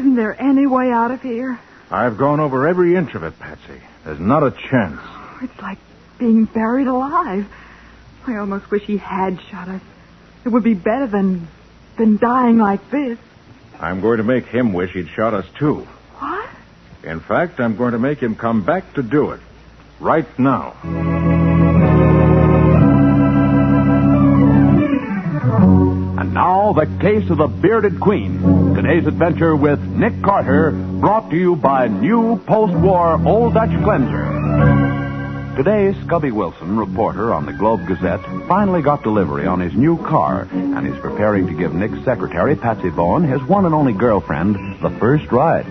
Isn't there any way out of here? I've gone over every inch of it, Patsy. There's not a chance. It's like being buried alive. I almost wish he had shot us. It would be better than dying like this. I'm going to make him wish he'd shot us, too. What? In fact, I'm going to make him come back to do it. Right now. And now, the case of the Bearded Queen. Today's adventure with Nick Carter, brought to you by new post-war Old Dutch Cleanser. Today, Scubby Wilson, reporter on the Globe Gazette, finally got delivery on his new car, and is preparing to give Nick's secretary, Patsy Bowen, his one and only girlfriend, the first ride.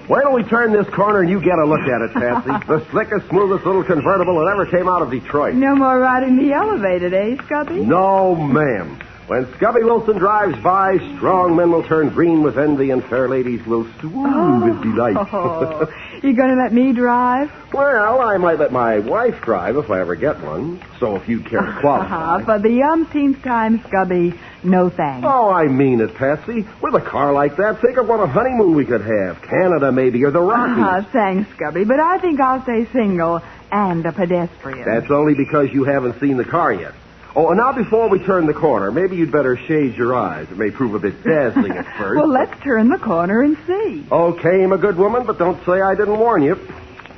Wait till we turn this corner and you get a look at it, Patsy. The slickest, smoothest little convertible that ever came out of Detroit. No more riding the elevated, eh, Scubby? No, ma'am. When Scubby Wilson drives by, strong men will turn green with envy and fair ladies will swoon with delight. Oh, you going to let me drive? Well, I might let my wife drive if I ever get one. So if you care to qualify. For the umpteenth time, Scubby, no thanks. Oh, I mean it, Patsy. With a car like that, think of what a honeymoon we could have. Canada, maybe, or the Rockies. Thanks, Scubby, but I think I'll stay single and a pedestrian. That's only because you haven't seen the car yet. Oh, and now before we turn the corner, maybe you'd better shade your eyes. It may prove a bit dazzling at first. Well, let's turn the corner and see. Okay, my good woman, but don't say I didn't warn you.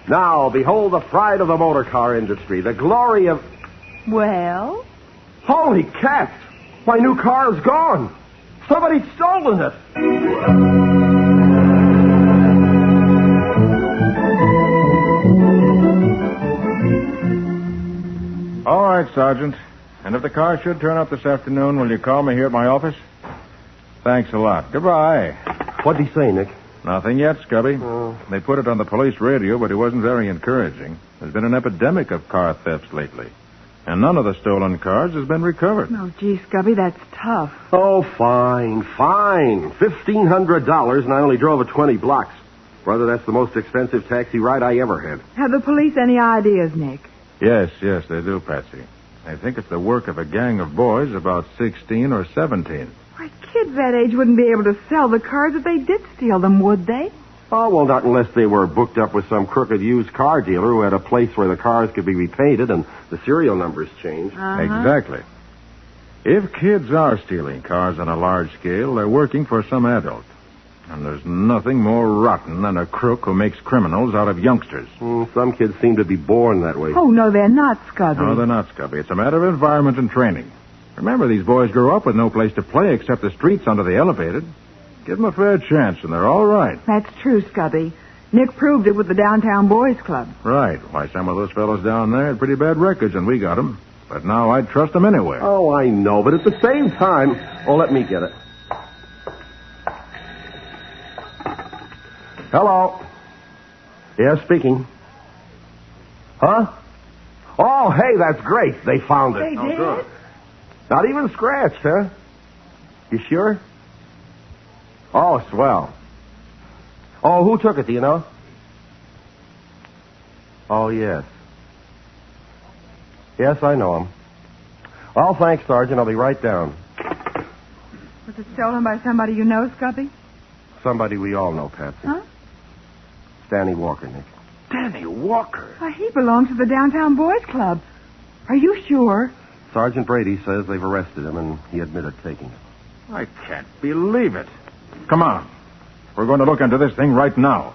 Now, behold the pride of the motor car industry, the glory of... Well? Holy cats! My new car is gone. Somebody's stolen it. All right, Sergeant. And if the car should turn up this afternoon, will you call me here at my office? Thanks a lot. Goodbye. What'd he say, Nick? Nothing yet, Scubby. They put it on the police radio, but it wasn't very encouraging. There's been an epidemic of car thefts lately. And none of the stolen cars has been recovered. Oh, gee, Scubby, that's tough. Oh, fine. $1,500, and I only drove it 20 blocks. Brother, that's the most expensive taxi ride I ever had. Have the police any ideas, Nick? Yes, they do, Patsy. They think it's the work of a gang of boys about 16 or 17. Why, kids that age wouldn't be able to sell the cars if they did steal them, would they? Oh, well, not unless they were booked up with some crooked used car dealer who had a place where the cars could be repainted and the serial numbers changed. Exactly. If kids are stealing cars on a large scale, they're working for some adult. And there's nothing more rotten than a crook who makes criminals out of youngsters. Some kids seem to be born that way. Oh, no, they're not, Scubby. No, they're not, Scubby. It's a matter of environment and training. Remember, these boys grow up with no place to play except the streets under the elevated. Give them a fair chance, and they're all right. That's true, Scubby. Nick proved it with the Downtown Boys Club. Right. Why, some of those fellows down there had pretty bad records, and we got them. But now I'd trust them anyway. Oh, I know, but at the same time... Oh, let me get it. Hello. Yeah, speaking. Huh? Oh, hey, that's great. They found it. They did? Good. Not even scratched, huh? You sure? Oh, swell. Oh, who took it, do you know? Oh, yes. Yes, I know him. Well, thanks, Sergeant. I'll be right down. Was it stolen by somebody you know, Scubby? Somebody we all know, Patsy. Huh? Danny Walker, Nick. Danny Walker? Why, he belongs to the Downtown Boys Club. Are you sure? Sergeant Brady says they've arrested him, and he admitted taking it. I can't believe it. Come on. We're going to look into this thing right now.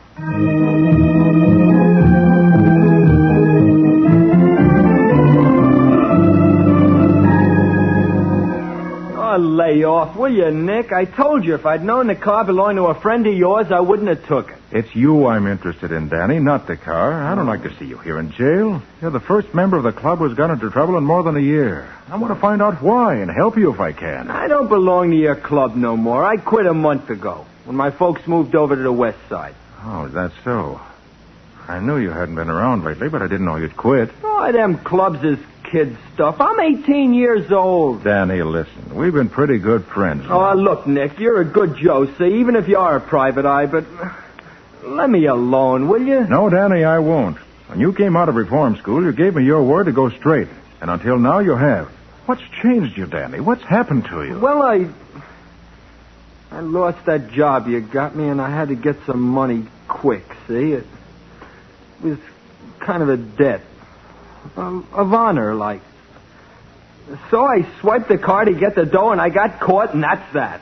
Oh, lay off, will you, Nick? I told you if I'd known the car belonged to a friend of yours, I wouldn't have took it. It's you I'm interested in, Danny, not the car. I don't like to see you here in jail. You're the first member of the club who's got into trouble in more than a year. I want to find out why and help you if I can. I don't belong to your club no more. I quit a month ago when my folks moved over to the west side. Oh, is that so? I knew you hadn't been around lately, but I didn't know you'd quit. Oh, them clubs is kid stuff. I'm 18 years old. Danny, listen. We've been pretty good friends. Oh, look, Nick, you're a good Joe, see, even if you are a private eye, but let me alone, will you? No, Danny, I won't. When you came out of reform school, you gave me your word to go straight. And until now, you have. What's changed you, Danny? What's happened to you? Well, I lost that job you got me, and I had to get some money quick, see? It was kind of a debt. Of honor, like. So I swiped the car to get the dough, and I got caught, and that's that.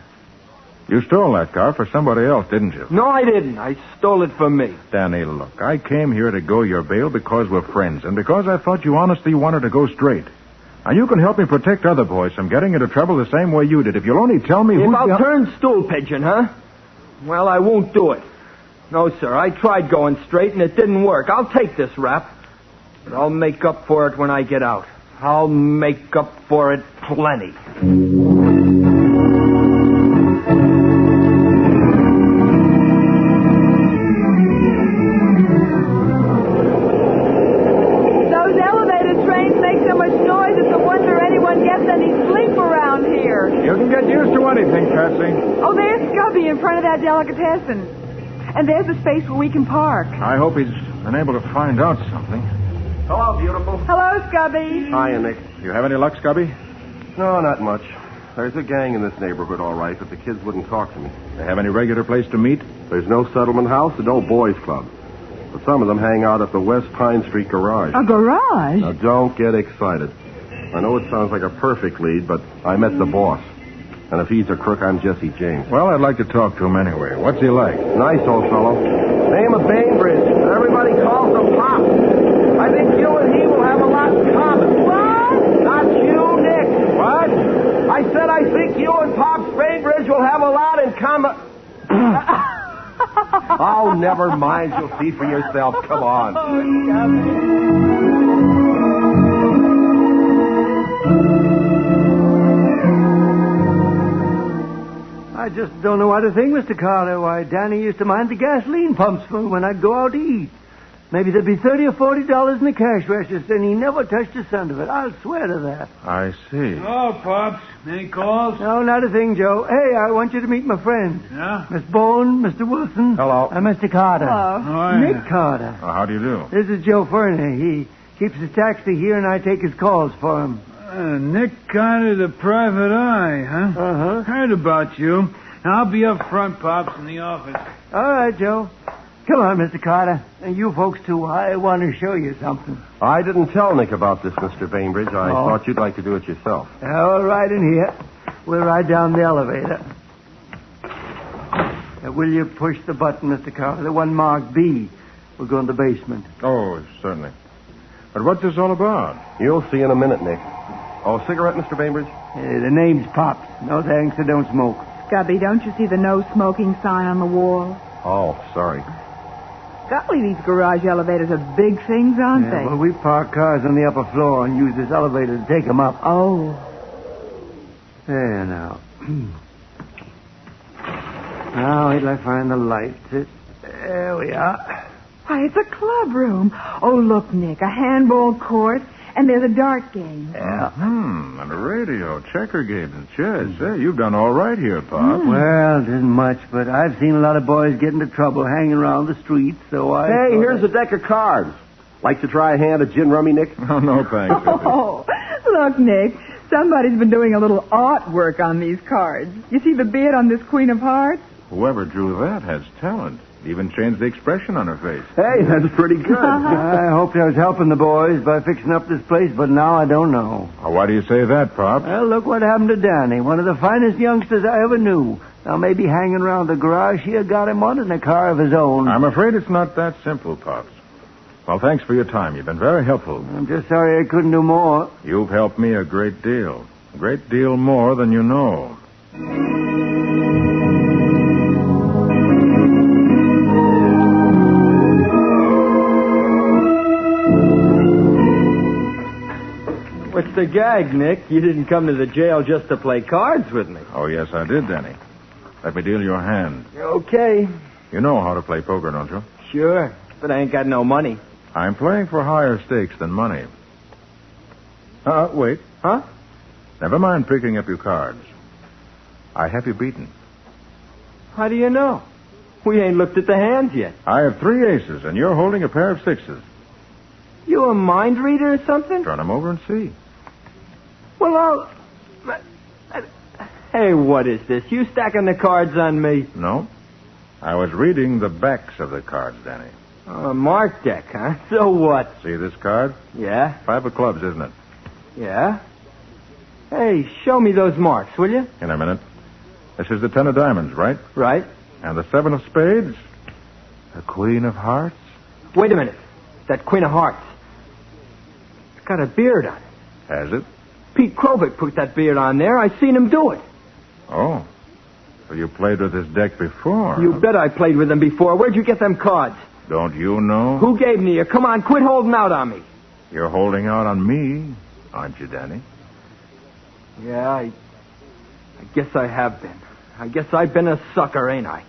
You stole that car for somebody else, didn't you? No, I didn't. I stole it for me. Danny, look, I came here to go your bail because we're friends, and because I thought you honestly wanted to go straight. And you can help me protect other boys from getting into trouble the same way you did. If you'll only tell me If I'll turn stool pigeon, huh? Well, I won't do it. No, sir. I tried going straight, and it didn't work. I'll take this rap. But I'll make up for it when I get out. I'll make up for it plenty. Those elevated trains make so much noise, it's a wonder anyone gets any sleep around here. You can get used to anything, Patsy. Oh, there's Scubby in front of that delicatessen. And there's a space where we can park. I hope he's been able to find out something. Hello, beautiful. Hello, Scubby. Hiya, Nick. You have any luck, Scubby? No, not much. There's a gang in this neighborhood, all right, but the kids wouldn't talk to me. They have any regular place to meet? There's no settlement house and no boys' club. But some of them hang out at the West Pine Street garage. A garage? Now, don't get excited. I know it sounds like a perfect lead, but I met the boss. And if he's a crook, I'm Jesse James. Well, I'd like to talk to him anyway. What's he like? Nice old fellow. Name of Bainbridge. Everybody calls him Pop. I think you and he will have a lot in common. What? Not you, Nick. What? I said I think you and Pops Bainbridge will have a lot in common. Oh, never mind. You'll see for yourself. Come on. I just don't know what to think, Mr. Carter. Why, Danny used to mind the gasoline pumps for when I'd go out to eat. Maybe there'd be $30 or $40 in the cash register, and he never touched a cent of it. I'll swear to that. I see. Oh, Pops. Any calls? No, not a thing, Joe. Hey, I want you to meet my friends. Yeah? Miss Bone, Mr. Wilson. Hello. And Mr. Carter. Hello. Oh, yeah. Nick Carter. How do you do? This is Joe Ferner. He keeps his taxi here, and I take his calls for him. Nick Carter, the private eye, huh? Uh-huh. Heard about you. I'll be up front, Pops, in the office. All right, Joe. Come on, Mr. Carter. And you folks, too. I want to show you something. I didn't tell Nick about this, Mr. Bainbridge. I Oh. thought you'd like to do it yourself. All right, in here. We'll ride down the elevator. Now, will you push the button, Mr. Carter? The one marked B. We'll go in the basement. Oh, certainly. But what's this all about? You'll see in a minute, Nick. Oh, cigarette, Mr. Bainbridge? The name's Pops. No thanks, I don't smoke. Scubby, don't you see the no smoking sign on the wall? Oh, sorry. Golly, these garage elevators are big things, aren't they? Well, we park cars on the upper floor and use this elevator to take them up. Oh. There now. Now, wait till I find the lights. There we are. Why, it's a club room. Oh, look, Nick, a handball court, and there's a dart game. Yeah. And a radio, checker games, and chess. Hey, you've done all right here, Pop. Well, it isn't much, but I've seen a lot of boys get into trouble hanging around the streets, so I... Hey, here's a deck of cards. Like to try a hand at gin rummy, Nick? Oh, no, thanks. Oh, look, Nick, somebody's been doing a little artwork on these cards. You see the beard on this Queen of Hearts? Whoever drew that has talent. Even changed the expression on her face. Hey, that's pretty good. I hoped I was helping the boys by fixing up this place, but now I don't know. Why do you say that, Pop? Well, look what happened to Danny, one of the finest youngsters I ever knew. Now, maybe hanging around the garage here got him one in a car of his own. I'm afraid it's not that simple, Pops. Well, thanks for your time. You've been very helpful. I'm just sorry I couldn't do more. You've helped me a great deal. A great deal more than you know. What's the gag, Nick? You didn't come to the jail just to play cards with me. Oh, yes, I did, Danny. Let me deal your hand. Okay. You know how to play poker, don't you? Sure. But I ain't got no money. I'm playing for higher stakes than money. Wait. Huh? Never mind picking up your cards. I have you beaten. How do you know? We ain't looked at the hands yet. I have 3 aces, and you're holding a pair of 6s. You a mind reader or something? Turn them over and see. Well, Hey, what is this? You stacking the cards on me? No. I was reading the backs of the cards, Danny. Oh, mark deck, huh? So what? See this card? Yeah? 5 of clubs, isn't it? Yeah? Hey, show me those marks, will you? In a minute. This is the 10 of diamonds, right? Right. And the 7 of spades? The queen of hearts? Wait a minute. That Queen of Hearts. It's got a beard on it. Has it? Pete Krovic put that beard on there. I seen him do it. Oh. So you played with this deck before? You bet I played with him before. Where'd you get them cards? Don't you know? Who gave them to you? Come on, quit holding out on me. You're holding out on me, aren't you, Danny? Yeah, I guess I have been. I guess I've been a sucker, ain't I?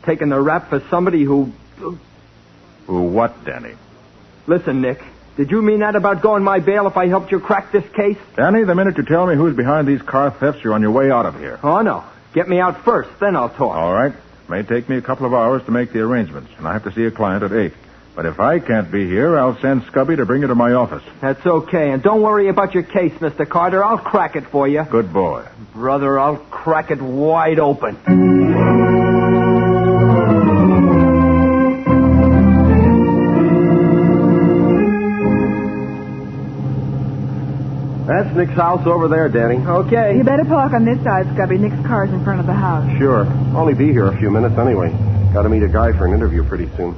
Taking the rap for somebody who... Who what, Danny? Listen, Nick. Did you mean that about going my bail if I helped you crack this case? Danny, the minute you tell me who's behind these car thefts, you're on your way out of here. Oh, no. Get me out first, then I'll talk. All right. May take me a couple of hours to make the arrangements, and I have to see a client at 8. But if I can't be here, I'll send Scubby to bring you to my office. That's okay. And don't worry about your case, Mr. Carter. I'll crack it for you. Good boy. Brother, I'll crack it wide open. That's Nick's house over there, Danny. Okay. You better park on this side, Scubby. Nick's car's in front of the house. Sure. Only be here a few minutes anyway. Got to meet a guy for an interview pretty soon.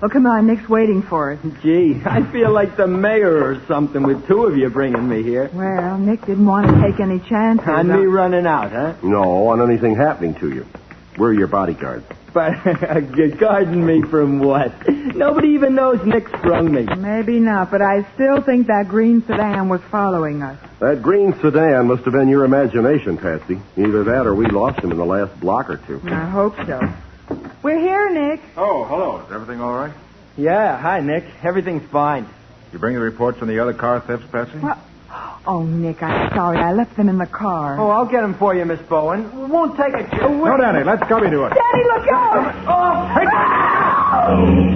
Well, come on. Nick's waiting for us. Gee, I feel like the mayor or something with two of you bringing me here. Well, Nick didn't want to take any chances. On me running out, huh? No, on anything happening to you. We're your bodyguards. But guarding me from what? Nobody even knows Nick sprung me. Maybe not, but I still think that green sedan was following us. That green sedan must have been your imagination, Patsy. Either that or we lost him in the last block or two. I hope so. We're here, Nick. Oh, hello. Is everything all right? Yeah, hi, Nick. Everything's fine. You bring the reports on the other car thefts, Patsy? Well, oh, Nick, I'm sorry. I left them in the car. Oh, I'll get them for you, Miss Bowen. Won't take it. No, Danny. Let Scubby do it. Daddy, look out!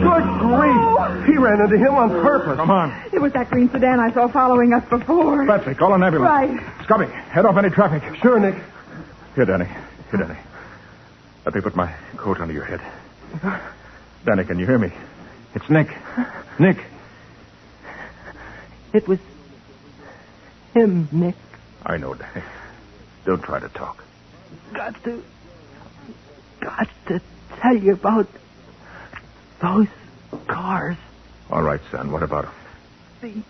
Good grief! He ran into him on purpose. Come on. It was that green sedan I saw following us before. Patsy, call an ambulance. Right. Scubby, head off any traffic. Sure, Nick. Here, Danny. Let me put my coat under your head. Danny, can you hear me? It's Nick. Nick. It was him, Nick. I know, Danny. Don't try to talk. Got to tell you about those cars. All right, son. What about him? The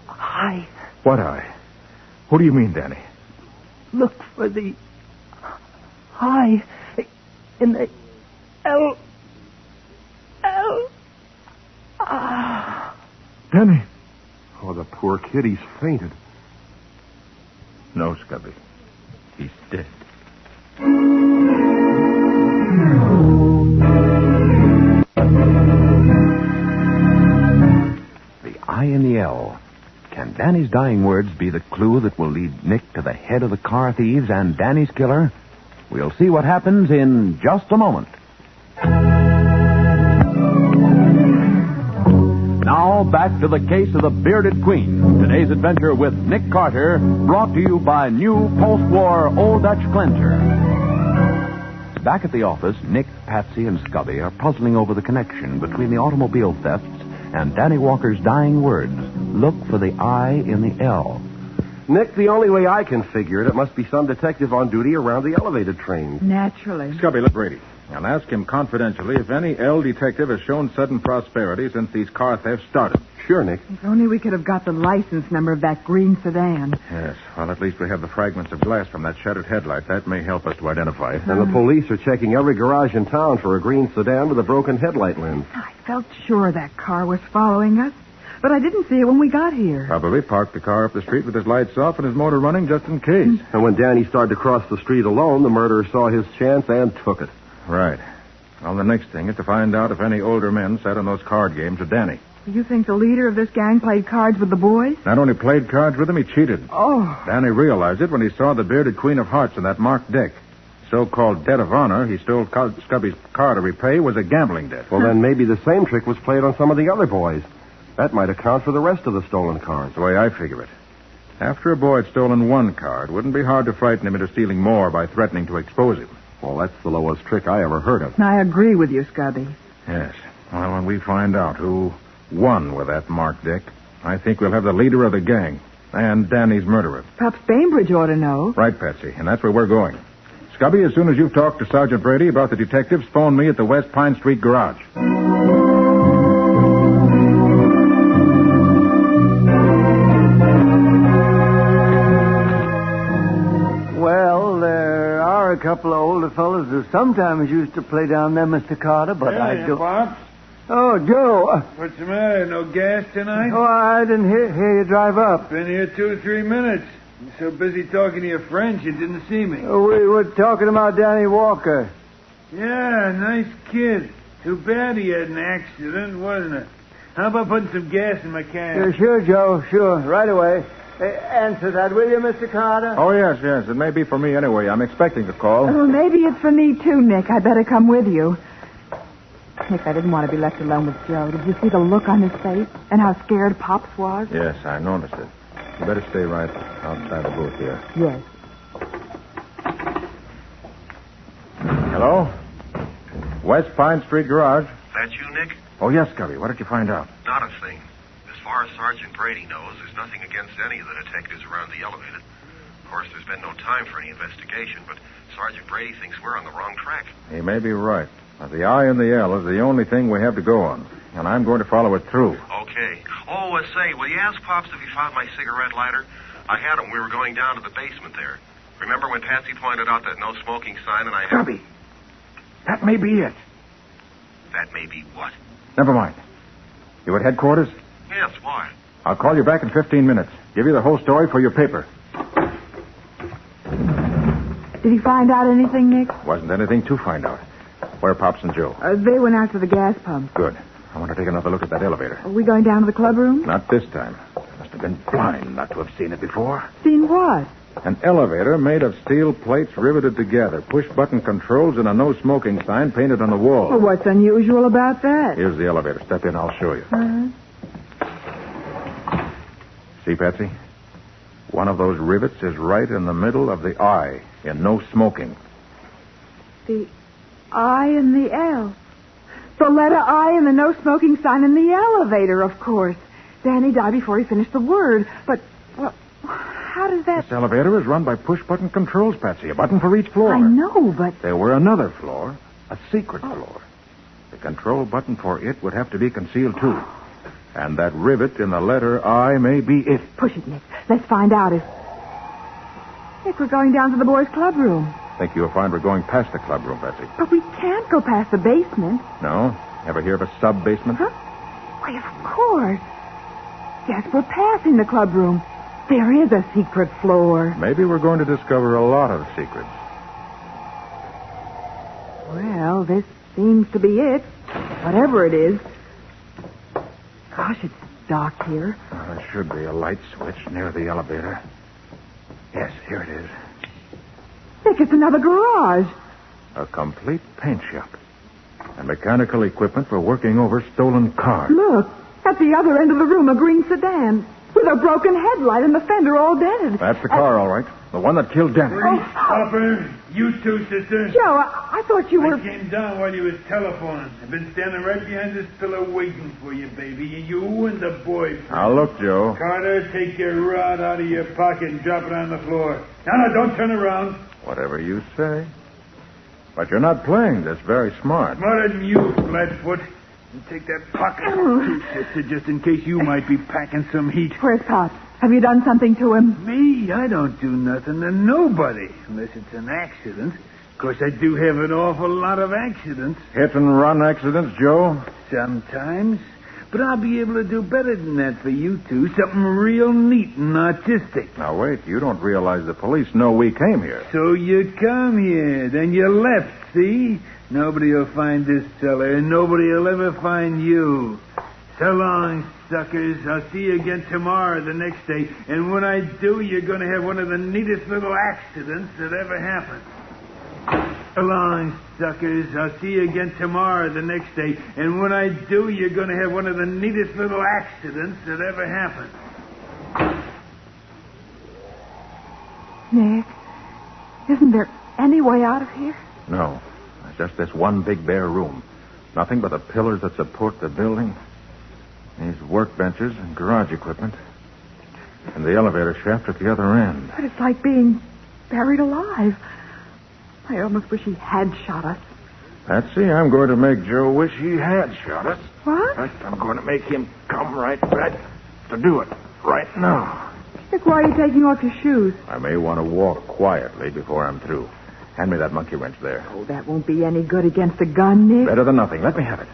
eye. What eye? What do you mean, Danny? Look for the eye in the L. Danny. Oh, the poor kid. He's fainted. No, Scubby. He's dead. The I in the L. Can Danny's dying words be the clue that will lead Nick to the head of the car thieves and Danny's killer? We'll see what happens in just a moment. Now, back to the case of the Bearded Queen. Today's adventure with Nick Carter, brought to you by new post-war Old Dutch Cleanser. Back at the office, Nick, Patsy, and Scubby are puzzling over the connection between the automobile thefts and Danny Walker's dying words. Look for the I in the L. Nick, the only way I can figure it must be some detective on duty around the elevated trains. Naturally. Scubby, look Brady. And ask him confidentially if any L detective has shown sudden prosperity since these car thefts started. Sure, Nick. If only we could have got the license number of that green sedan. Yes. Well, at least we have the fragments of glass from that shattered headlight. That may help us to identify it. And the police are checking every garage in town for a green sedan with a broken headlight lens. I felt sure that car was following us, but I didn't see it when we got here. Probably parked the car up the street with his lights off and his motor running just in case. And when Danny started to cross the street alone, the murderer saw his chance and took it. Right. Well, the next thing is to find out if any older men sat on those card games with Danny. You think the leader of this gang played cards with the boys? Not only played cards with him, he cheated. Oh. Danny realized it when he saw the bearded Queen of Hearts in that marked deck. So-called debt of honor he stole Scubby's car to repay was a gambling debt. Well, then maybe the same trick was played on some of the other boys. That might account for the rest of the stolen cars. That's the way I figure it. After a boy had stolen one car, it wouldn't be hard to frighten him into stealing more by threatening to expose him. Well, that's the lowest trick I ever heard of. I agree with you, Scubby. Yes. Well, when we find out who won with that Mark Dick, I think we'll have the leader of the gang and Danny's murderer. Perhaps Bainbridge ought to know. Right, Patsy, and that's where we're going. Scubby, as soon as you've talked to Sergeant Brady about the detectives, phone me at the West Pine Street garage. Well, there are a couple of older fellows who sometimes used to play down there, Mr. Carter, but I don't... Pops. Oh, Joe. What's the matter? No gas tonight? Oh, I didn't hear you drive up. Been here 2 or 3 minutes. You're so busy talking to your friends, you didn't see me. We were talking about Danny Walker. Yeah, nice kid. Too bad he had an accident, wasn't it? How about putting some gas in my car? Sure, Joe, sure. Right away. Answer that, will you, Mr. Carter? Oh, yes. It may be for me anyway. I'm expecting a call. Well, maybe it's for me, too, Nick. I'd better come with you. Nick, I didn't want to be left alone with Joe. Did you see the look on his face and how scared Pops was? Yes, I noticed it. You better stay right outside the booth here. Yes. Hello? West Pine Street garage. That you, Nick? Oh, yes, Scubby. What did you find out? Not a thing. As far as Sergeant Brady knows, there's nothing against any of the detectives around the elevated. Of course, there's been no time for any investigation, but Sergeant Brady thinks we're on the wrong track. He may be right. But the I and the L is the only thing we have to go on, and I'm going to follow it through. Okay. Oh, say, will you ask Pops if he found my cigarette lighter? I had him. We were going down to the basement there. Remember when Patsy pointed out that no smoking sign and I... Scubby, that may be it. That may be what? Never mind. You at headquarters? Yes, why? I'll call you back in 15 minutes. Give you the whole story for your paper. Did he find out anything, Nick? Wasn't anything to find out. Where are Pops and Joe? They went out to the gas pump. Good. I want to take another look at that elevator. Are we going down to the club room? Not this time. Must have been blind not to have seen it before. Seen what? An elevator made of steel plates riveted together, push-button controls, and a no-smoking sign painted on the wall. Well, what's unusual about that? Here's the elevator. Step in, I'll show you. Uh-huh. See, Patsy? One of those rivets is right in the middle of the I in no smoking. The I and the L. The letter I and the no smoking sign in the elevator, of course. Danny died before he finished the word. But, well, how does that... This elevator is run by push-button controls, Patsy. A button for each floor. I know, but... There were another floor, a secret floor. The control button for it would have to be concealed, too. And that rivet in the letter I may be it. Push it, Nick. Let's find out if... Nick, we're going down to the boys' club room. Think you'll find we're going past the club room, Patsy. But we can't go past the basement. No? Ever hear of a sub-basement? Huh? Why, of course. Yes, we're passing the club room. There is a secret floor. Maybe we're going to discover a lot of secrets. Well, this seems to be it. Whatever it is. Gosh, it's dark here. Well, there should be a light switch near the elevator. Yes, here it is. Nick, it's another garage. A complete paint shop. And mechanical equipment for working over stolen cars. Look, at the other end of the room, a green sedan. With a broken headlight and the fender all dented. That's the car, all right. The one that killed Danny. Hopper, you two, sister. Joe, I thought you were... I came down while you was telephoning. I've been standing right behind this pillar waiting for you, baby. You and the boy. Now, look, Joe. Carter, take your rod out of your pocket and drop it on the floor. No, don't turn around. Whatever you say. But you're not playing this very smart. Smarter than you, Flatfoot. And take that pocket too, sister, just in case you might be packing some heat. Where's Pop? Have you done something to him? Me? I don't do nothing to nobody, unless it's an accident. Of course, I do have an awful lot of accidents. Hit and run accidents, Joe? Sometimes. But I'll be able to do better than that for you two. Something real neat and artistic. Now, wait. You don't realize the police know we came here. So you come here, then you left, see? Nobody will find this cellar, and nobody will ever find you. So long, suckers. I'll see you again tomorrow, the next day. And when I do, you're going to have one of the neatest little accidents that ever happened. So long, suckers. I'll see you again tomorrow, the next day. And when I do, you're going to have one of the neatest little accidents that ever happened. Isn't there any way out of here? No. Just this one big bare room. Nothing but the pillars that support the building. These workbenches and garage equipment. And the elevator shaft at the other end. But it's like being buried alive. I almost wish he had shot us. Patsy, I'm going to make Joe wish he had shot us. What? I'm going to make him come right back to do it right now. Nick, why are you taking off your shoes? I may want to walk quietly before I'm through. Hand me that monkey wrench there. Oh, that won't be any good against a gun, Nick. Better than nothing. Let me have it.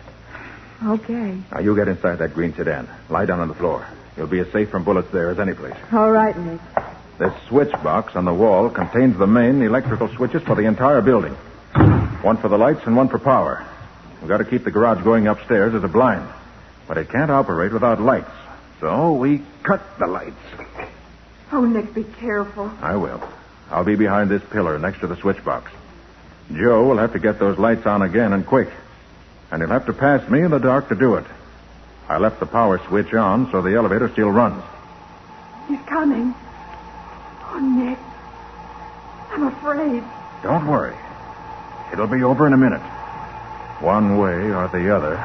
Okay. Now, you get inside that green sedan. Lie down on the floor. You'll be as safe from bullets there as any place. All right, Nick. This switch box on the wall contains the main electrical switches for the entire building. One for the lights and one for power. We've got to keep the garage going upstairs as a blind. But it can't operate without lights. So we cut the lights. Oh, Nick, be careful. I will. I'll be behind this pillar next to the switch box. Joe will have to get those lights on again and quick. And he'll have to pass me in the dark to do it. I left the power switch on so the elevator still runs. He's coming. Oh, Nick. I'm afraid. Don't worry. It'll be over in a minute. One way or the other.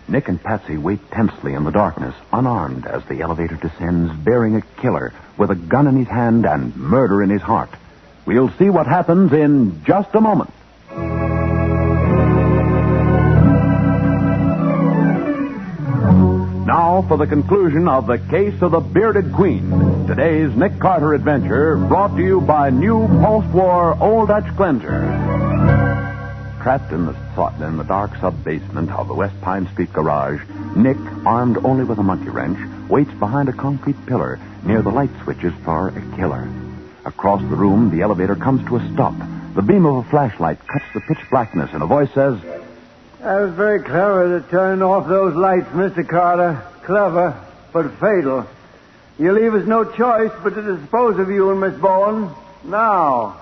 Nick and Patsy wait tensely in the darkness, unarmed, as the elevator descends, bearing a killer with a gun in his hand and murder in his heart. We'll see what happens in just a moment. Now for the conclusion of the case of the Bearded Queen. Today's Nick Carter adventure brought to you by new post-war Old Dutch Cleanser. Trapped in the dark sub-basement of the West Pine Street garage, Nick, armed only with a monkey wrench, waits behind a concrete pillar near the light switches for a killer. Across the room, the elevator comes to a stop. The beam of a flashlight cuts the pitch blackness, and a voice says, That was very clever to turn off those lights, Mr. Carter. Clever, but fatal. You leave us no choice but to dispose of you and Miss Bowen. Now.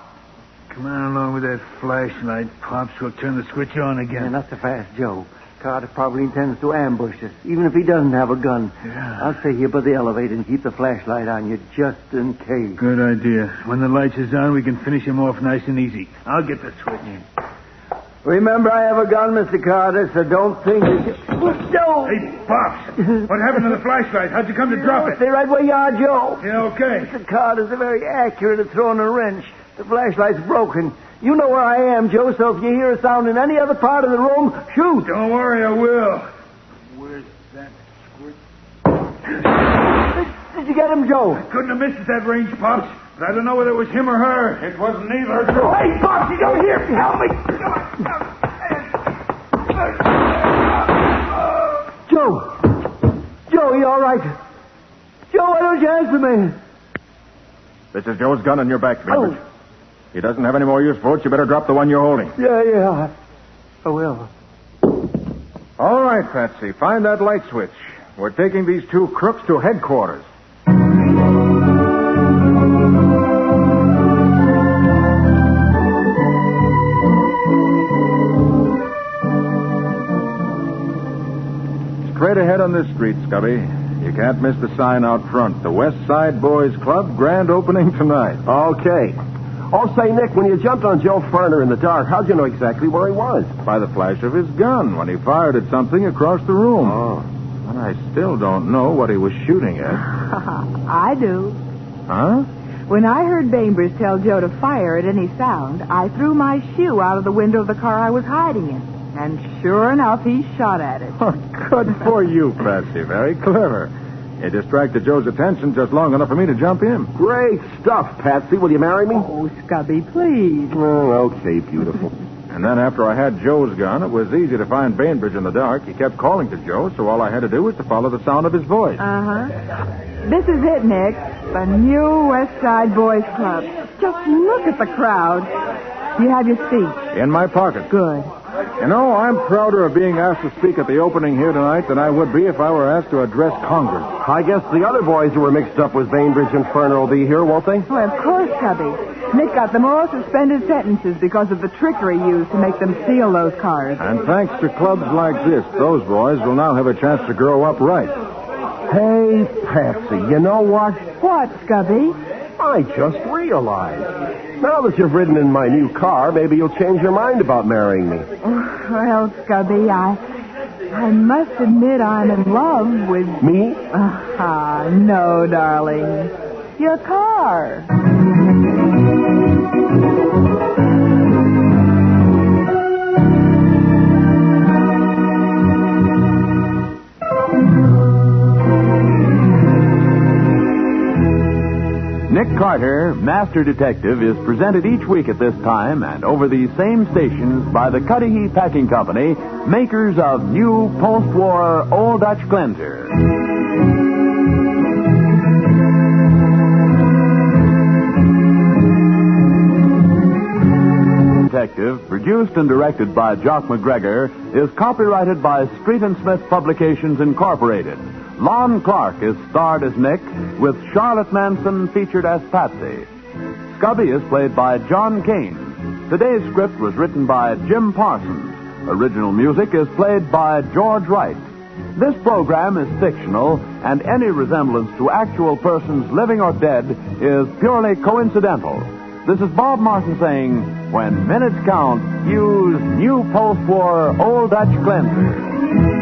Come on along with that flashlight, Pops. We'll turn the switch on again. Yeah, not so fast, Joe. Carter probably intends to ambush us, even if he doesn't have a gun. Yeah. I'll stay here by the elevator and keep the flashlight on you just in case. Good idea. When the lights is on, we can finish him off nice and easy. I'll get the switch. Remember, I have a gun, Mr. Carter, so don't think you can... Joe! Hey, Pops! What happened to the flashlight? How'd you come to drop it? Stay right where you are, Joe. Yeah, okay. Mr. Carter's very accurate at throwing a wrench. The flashlight's broken. You know where I am, Joe, so if you hear a sound in any other part of the room, shoot. Don't worry, I will. Where's that squirt? Did you get him, Joe? Couldn't have missed at that range, Pops. But I don't know whether it was him or her. It wasn't either. Hey, Pops, you don't hear me. Help me. Joe, you all right? Joe, why don't you answer me? This is Joe's gun on your back, Bainbridge. He doesn't have any more use for it. You better drop the one you're holding. Yeah. I will. All right, Patsy. Find that light switch. We're taking these two crooks to headquarters. Straight ahead on this street, Scubby. You can't miss the sign out front. The West Side Boys Club, grand opening tonight. Okay. Oh, say, Nick, when you jumped on Joe Ferner in the dark, how'd you know exactly where he was? By the flash of his gun when he fired at something across the room. Oh. And I still don't know what he was shooting at. I do. Huh? When I heard Bainbridge tell Joe to fire at any sound, I threw my shoe out of the window of the car I was hiding in. And sure enough, he shot at it. Oh, good for you, Patsy. Very clever. You distracted Joe's attention just long enough for me to jump in. Great stuff, Patsy. Will you marry me? Oh, Scubby, please. Oh, okay, beautiful. And then after I had Joe's gun, it was easy to find Bainbridge in the dark. He kept calling to Joe, so all I had to do was to follow the sound of his voice. Uh-huh. This is it, Nick. The new West Side Boys Club. Just look at the crowd. You have your seat. In my pocket. Good. You know, I'm prouder of being asked to speak at the opening here tonight than I would be if I were asked to address Congress. I guess the other boys who were mixed up with Bainbridge and Ferner will be here, won't they? Well, of course, Cubby. Nick got them all suspended sentences because of the trickery used to make them steal those cars. And thanks to clubs like this, those boys will now have a chance to grow up right. Hey, Patsy, you know what? What, Scubby? I just realized. Now that you've ridden in my new car, maybe you'll change your mind about marrying me. Well, Scubby, I must admit I'm in love with... Me? No, darling. Your car. Nick Carter, Master Detective, is presented each week at this time and over these same stations by the Cudahy Packing Company, makers of new post-war Old Dutch Cleanser. Detective, produced and directed by Jock MacGregor, is copyrighted by Street and Smith Publications, Incorporated. Lon Clark is starred as Nick, with Charlotte Manson featured as Patsy. Scubby is played by John Kane. Today's script was written by Jim Parsons. Original music is played by George Wright. This program is fictional, and any resemblance to actual persons living or dead is purely coincidental. This is Bob Martin saying, when minutes count, use new post-war Old Dutch Cleanser.